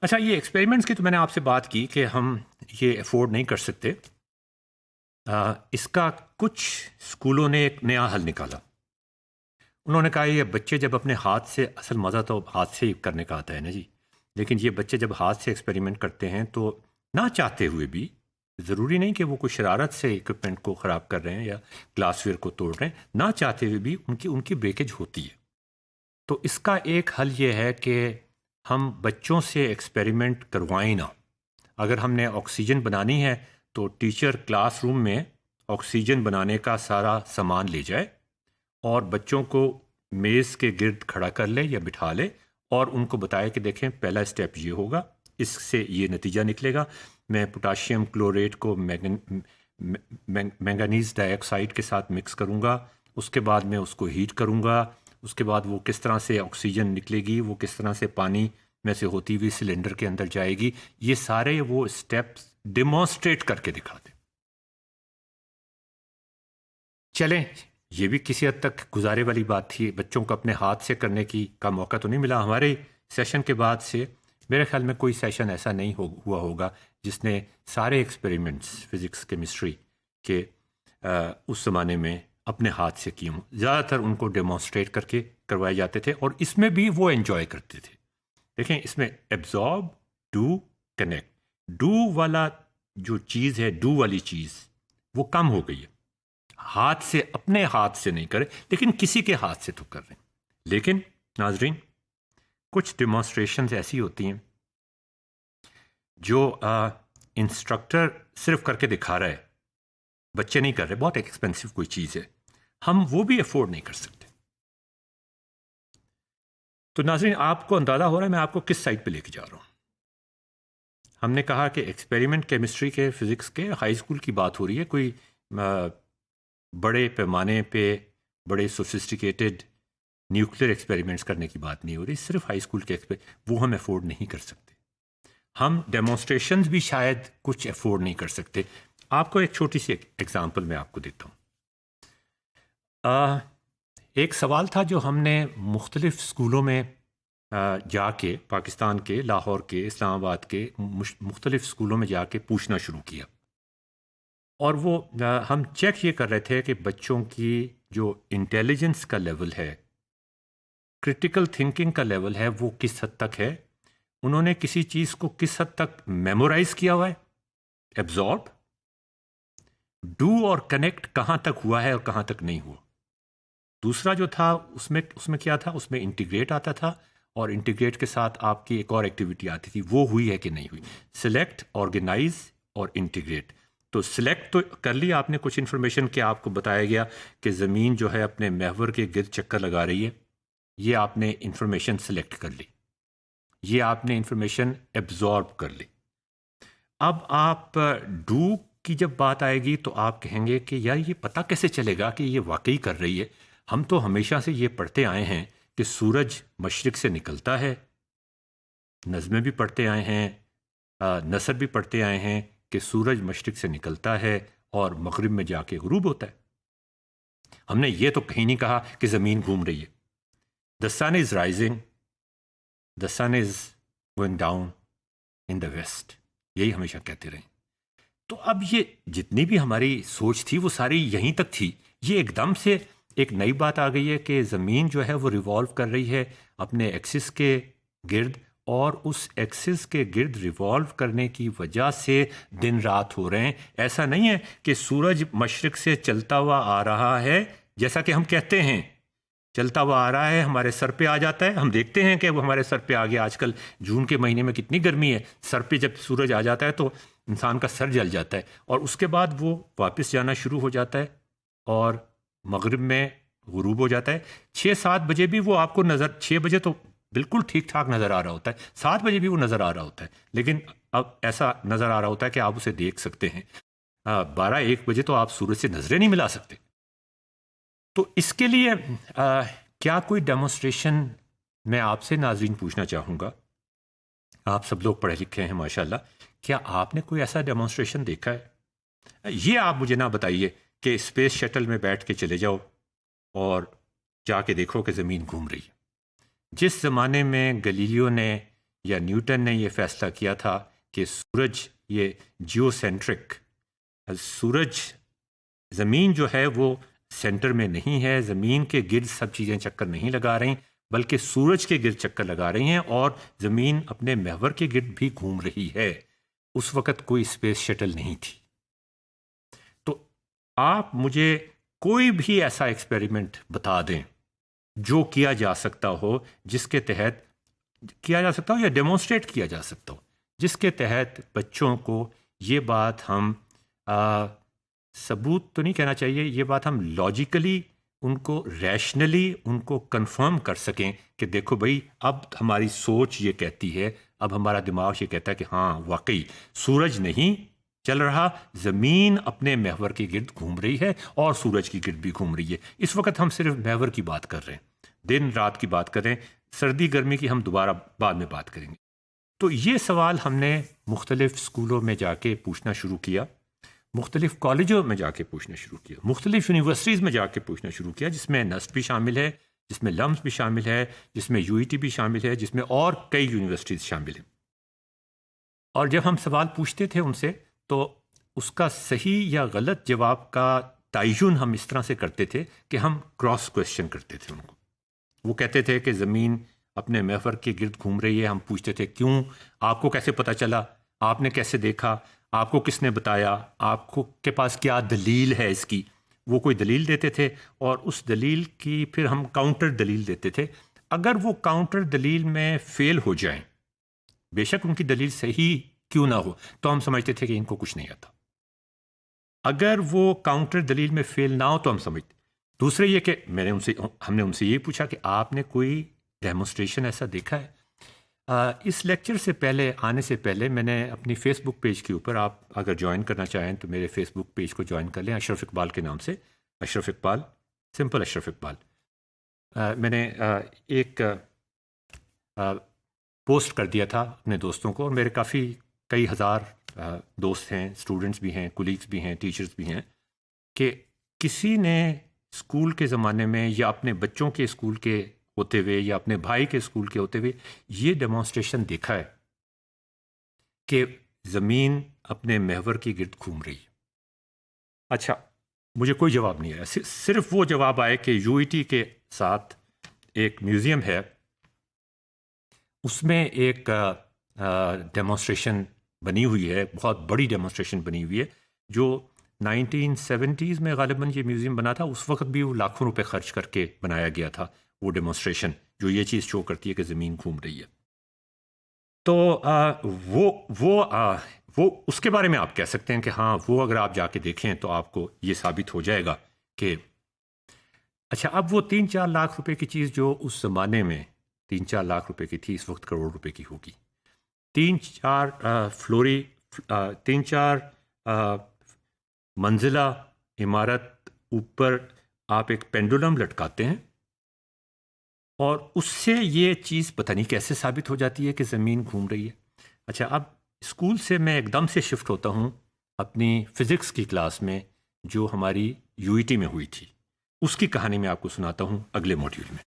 اچھا، یہ ایکسپیریمنٹس کی تو میں نے آپ سے بات کی کہ ہم یہ افورڈ نہیں کر سکتے۔ اس کا کچھ اسکولوں نے ایک نیا حل نکالا۔ انہوں نے کہا یہ بچے جب اپنے ہاتھ سے، اصل مزہ تو ہاتھ سے ہی کرنے کا آتا ہے نا جی، لیکن یہ بچے جب ہاتھ سے ایکسپیریمنٹ کرتے ہیں تو نہ چاہتے ہوئے بھی، ضروری نہیں کہ وہ کوئی شرارت سے اکوپمنٹ کو خراب کر رہے ہیں یا گلاس ویئر کو توڑ رہے ہیں، نہ چاہتے ہوئے بھی ان کی بریکیج ہوتی ہے۔ تو اس کا ایک حل یہ ہے کہ ہم بچوں سے ایکسپیریمنٹ کروائیں نہ۔ اگر ہم نے آکسیجن بنانی ہے تو ٹیچر کلاس روم میں آکسیجن بنانے کا سارا سامان لے جائے اور بچوں کو میز کے گرد کھڑا کر لے یا بٹھا لے اور ان کو بتائے کہ دیکھیں پہلا اسٹیپ یہ ہوگا، اس سے یہ نتیجہ نکلے گا۔ میں پوٹاشیم کلوریٹ کو مینگنیز ڈائی آکسائڈ کے ساتھ مکس کروں گا، اس کے بعد میں اس کو ہیٹ کروں گا، اس کے بعد وہ کس طرح سے آکسیجن نکلے گی، وہ کس طرح سے پانی میں سے ہوتی ہوئی سلنڈر کے اندر جائے گی، یہ سارے وہ اسٹیپس ڈیمونسٹریٹ کر کے دکھاتے۔ چلیں، یہ بھی کسی حد تک گزارے والی بات تھی، بچوں کو اپنے ہاتھ سے کرنے کا موقع تو نہیں ملا۔ ہمارے سیشن کے بعد سے میرے خیال میں کوئی سیشن ایسا نہیں ہوا ہوگا جس نے سارے ایکسپیریمنٹس فزکس کیمسٹری کے اس زمانے میں اپنے ہاتھ سے کیے ہوں۔ زیادہ تر ان کو ڈیمونسٹریٹ کر کے کروائے جاتے تھے اور اس میں بھی وہ انجوائے کرتے تھے۔ دیکھیں اس میں ایبزارب، ڈو، کنیکٹ، ڈو والا جو چیز ہے، ڈو والی چیز وہ کم ہو گئی ہے۔ ہاتھ سے، اپنے ہاتھ سے نہیں کرے لیکن کسی کے ہاتھ سے تو کر رہے ہیں۔ لیکن ناظرین، کچھ ڈیمونسٹریشنز ایسی ہوتی ہیں جو انسٹرکٹر صرف کر کے دکھا رہا ہے، بچے نہیں کر رہے، بہت ایکسپینسو کوئی چیز ہے، ہم وہ بھی افورڈ نہیں کر سکتے۔ تو ناظرین، آپ کو اندازہ ہو رہا ہے میں آپ کو کس سائٹ پہ لے کے جا رہا ہوں۔ ہم نے کہا کہ ایکسپیریمنٹ کیمسٹری کے، فزکس کے، ہائی اسکول کی بات ہو رہی ہے، کوئی بڑے پیمانے پہ بڑے سوفسٹیکیٹڈ نیوکلیر ایکسپیریمنٹس کرنے کی بات نہیں ہو رہی، صرف ہائی اسکول کے وہ ہم افورڈ نہیں کر سکتے۔ ہم ڈیمونسٹریشنز بھی شاید کچھ افورڈ نہیں کر سکتے۔ آپ کو ایک چھوٹی سی ایگزامپل میں آپ کو دیتا ہوں۔ ایک سوال تھا جو ہم نے مختلف اسکولوں میں جا کے، پاکستان کے، لاہور کے، اسلام آباد کے مختلف اسکولوں میں جا کے پوچھنا شروع کیا، اور وہ ہم چیک یہ کر رہے تھے کہ بچوں کی جو انٹیلیجنس کا لیول ہے، کرٹیکل تھنکنگ کا لیول ہے، وہ کس حد تک ہے، انہوں نے کسی چیز کو کس حد تک میمورائز کیا ہوا ہے، ایبزارب، ڈو اور کنیکٹ کہاں تک ہوا ہے اور کہاں تک نہیں ہوا۔ دوسرا جو تھا اس میں کیا تھا، اس میں انٹیگریٹ آتا تھا، اور انٹیگریٹ کے ساتھ آپ کی ایک اور ایکٹیویٹی آتی تھی، وہ ہوئی ہے کہ نہیں ہوئی، سلیکٹ، آرگنائز اور انٹیگریٹ۔ تو سلیکٹ تو کر لی آپ نے کچھ انفارمیشن، کہ آپ کو بتایا گیا کہ زمین جو ہے اپنے محور کے گرد چکر لگا رہی ہے، یہ آپ نے انفارمیشن سلیکٹ کر لی، یہ آپ نے انفارمیشن ایبزارب کر لی۔ اب آپ ڈو کی جب بات آئے گی تو آپ کہیں گے کہ یار یہ پتہ کیسے چلے گا کہ یہ واقعی کر رہی ہے؟ ہم تو ہمیشہ سے یہ پڑھتے آئے ہیں کہ سورج مشرق سے نکلتا ہے، نظمیں بھی پڑھتے آئے ہیں، نثر بھی پڑھتے آئے ہیں کہ سورج مشرق سے نکلتا ہے اور مغرب میں جا کے غروب ہوتا ہے۔ ہم نے یہ تو کہیں نہیں کہا کہ زمین گھوم رہی ہے۔ The sun is rising, the sun is going down in the west، یہی ہمیشہ کہتے رہے۔ تو اب یہ جتنی بھی ہماری سوچ تھی وہ ساری یہیں تک تھی، یہ ایک دم سے ایک نئی بات آ گئی ہے کہ زمین جو ہے وہ ریوالو کر رہی ہے اپنے ایکسس کے گرد، اور اس ایکسس کے گرد ریوالو کرنے کی وجہ سے دن رات ہو رہے ہیں۔ ایسا نہیں ہے کہ سورج مشرق سے چلتا ہوا آ رہا ہے، جیسا کہ ہم کہتے ہیں چلتا ہوا آ رہا ہے، ہمارے سر پہ آ جاتا ہے، ہم دیکھتے ہیں کہ وہ ہمارے سر پہ آ گیا۔ آج کل جون کے مہینے میں کتنی گرمی ہے، سر پہ جب سورج آ جاتا ہے تو انسان کا سر جل جاتا ہے، اور اس کے بعد وہ واپس جانا شروع ہو جاتا ہے اور مغرب میں غروب ہو جاتا ہے۔ 6-7 بجے بھی وہ آپ کو نظر، 6 بجے تو بالکل ٹھیک ٹھاک نظر آ رہا ہوتا ہے، 7 بجے بھی وہ نظر آ رہا ہوتا ہے، لیکن اب ایسا نظر آ رہا ہوتا ہے کہ آپ اسے دیکھ سکتے ہیں۔ 12-1 بجے تو آپ سورج سے نظریں نہیں ملا سکتے۔ تو اس کے لیے کیا کوئی ڈیمونسٹریشن میں آپ سے ناظرین پوچھنا چاہوں گا، آپ سب لوگ پڑھے لکھے ہیں ماشاءاللہ، کیا آپ نے کوئی ایسا ڈیمونسٹریشن دیکھا ہے؟ یہ آپ مجھے نہ بتائیے کہ اسپیس شٹل میں بیٹھ کے چلے جاؤ اور جا کے دیکھو کہ زمین گھوم رہی ہے۔ جس زمانے میں گلیلیو نے یا نیوٹن نے یہ فیصلہ کیا تھا کہ سورج یہ جیو سینٹرک، سورج زمین جو ہے وہ سینٹر میں نہیں ہے، زمین کے گرد سب چیزیں چکر نہیں لگا رہی بلکہ سورج کے گرد چکر لگا رہی ہیں، اور زمین اپنے محور کے گرد بھی گھوم رہی ہے۔ اس وقت کوئی اسپیس شٹل نہیں تھی۔ تو آپ مجھے کوئی بھی ایسا ایکسپیریمنٹ بتا دیں جو کیا جا سکتا ہو، جس کے تحت کیا جا سکتا ہو یا ڈیمونسٹریٹ کیا جا سکتا ہو، جس کے تحت بچوں کو یہ بات ہم ثبوت تو نہیں کہنا چاہیے، یہ بات ہم لاجیکلی ان کو ریشنلی ان کو کنفرم کر سکیں کہ دیکھو بھائی اب ہماری سوچ یہ کہتی ہے، اب ہمارا دماغ یہ کہتا ہے کہ ہاں واقعی سورج نہیں چل رہا، زمین اپنے محور کے گرد گھوم رہی ہے اور سورج کی گرد بھی گھوم رہی ہے۔ اس وقت ہم صرف محور کی بات کر رہے ہیں، دن رات کی بات کر رہے ہیں، سردی گرمی کی ہم دوبارہ بعد میں بات کریں گے۔ تو یہ سوال ہم نے مختلف اسکولوں میں جا کے پوچھنا شروع کیا، مختلف کالجوں میں جا کے پوچھنا شروع کیا، مختلف یونیورسٹیز میں جا کے پوچھنا شروع کیا، جس میں نسٹ بھی شامل ہے، جس میں لمس بھی شامل ہے، جس میں یو ای ٹی بھی شامل ہے، جس میں اور کئی یونیورسٹیز شامل ہیں۔ اور جب ہم سوال پوچھتے تھے ان سے تو اس کا صحیح یا غلط جواب کا تعین ہم اس طرح سے کرتے تھے کہ ہم کراس کویشچن کرتے تھے ان کو۔ وہ کہتے تھے کہ زمین اپنے محور کے گرد گھوم رہی ہے، ہم پوچھتے تھے کیوں، آپ کو کیسے پتہ چلا، آپ نے کیسے دیکھا، آپ کو کس نے بتایا، آپ کو کے پاس کیا دلیل ہے اس کی۔ وہ کوئی دلیل دیتے تھے اور اس دلیل کی پھر ہم کاؤنٹر دلیل دیتے تھے۔ اگر وہ کاؤنٹر دلیل میں فیل ہو جائیں، بے شک ان کی دلیل صحیح کیوں نہ ہو، تو ہم سمجھتے تھے کہ ان کو کچھ نہیں آتا۔ اگر وہ کاؤنٹر دلیل میں فیل نہ ہو تو ہم سمجھتے۔ دوسرے یہ کہ ہم نے ان سے یہ پوچھا کہ آپ نے کوئی ڈیمونسٹریشن ایسا دیکھا ہے؟ اس لیکچر سے پہلے آنے سے پہلے میں نے اپنی فیس بک پیج کے اوپر، آپ اگر جوائن کرنا چاہیں تو میرے فیس بک پیج کو جوائن کر لیں، اشرف اقبال کے نام سے، اشرف اقبال، سمپل اشرف اقبال۔ میں نے ایک پوسٹ کر دیا تھا اپنے دوستوں کو، اور میرے کئی ہزار دوست ہیں، اسٹوڈنٹس بھی ہیں، کولیگس بھی ہیں، ٹیچرز بھی ہیں، کہ کسی نے اسکول کے زمانے میں یا اپنے بچوں کے اسکول کے ہوتے ہوئے یا اپنے بھائی کے اسکول کے ہوتے ہوئے یہ ڈیمونسٹریشن دیکھا ہے کہ زمین اپنے محور کے گرد گھوم رہی ہے؟ اچھا، مجھے کوئی جواب نہیں آیا، صرف وہ جواب آئے کہ یو ای ٹی کے ساتھ ایک میوزیم ہے، اس میں ایک ڈیمونسٹریشن بنی ہوئی ہے، بہت بڑی ڈیمونسٹریشن بنی ہوئی ہے، جو 1970s میں غالباً یہ میوزیم بنا تھا، اس وقت بھی وہ لاکھوں روپے خرچ کر کے بنایا گیا تھا، وہ ڈیمونسٹریشن جو یہ چیز شو کرتی ہے کہ زمین گھوم رہی ہے۔ تو وہ اس کے بارے میں آپ کہہ سکتے ہیں کہ ہاں وہ اگر آپ جا کے دیکھیں تو آپ کو یہ ثابت ہو جائے گا کہ اچھا، اب وہ 3-4 لاکھ روپے کی چیز جو اس زمانے میں 3-4 لاکھ روپے کی تھی، اس وقت کروڑ روپے کی ہوگی۔ 3-4 منزلہ عمارت، اوپر آپ ایک پینڈولم لٹکاتے ہیں اور اس سے یہ چیز پتہ نہیں کیسے ثابت ہو جاتی ہے کہ زمین گھوم رہی ہے۔ اچھا، اب اسکول سے میں ایک دم سے شفٹ ہوتا ہوں اپنی فزکس کی کلاس میں جو ہماری یو ای ٹی میں ہوئی تھی، اس کی کہانی میں آپ کو سناتا ہوں اگلے موڈیول میں۔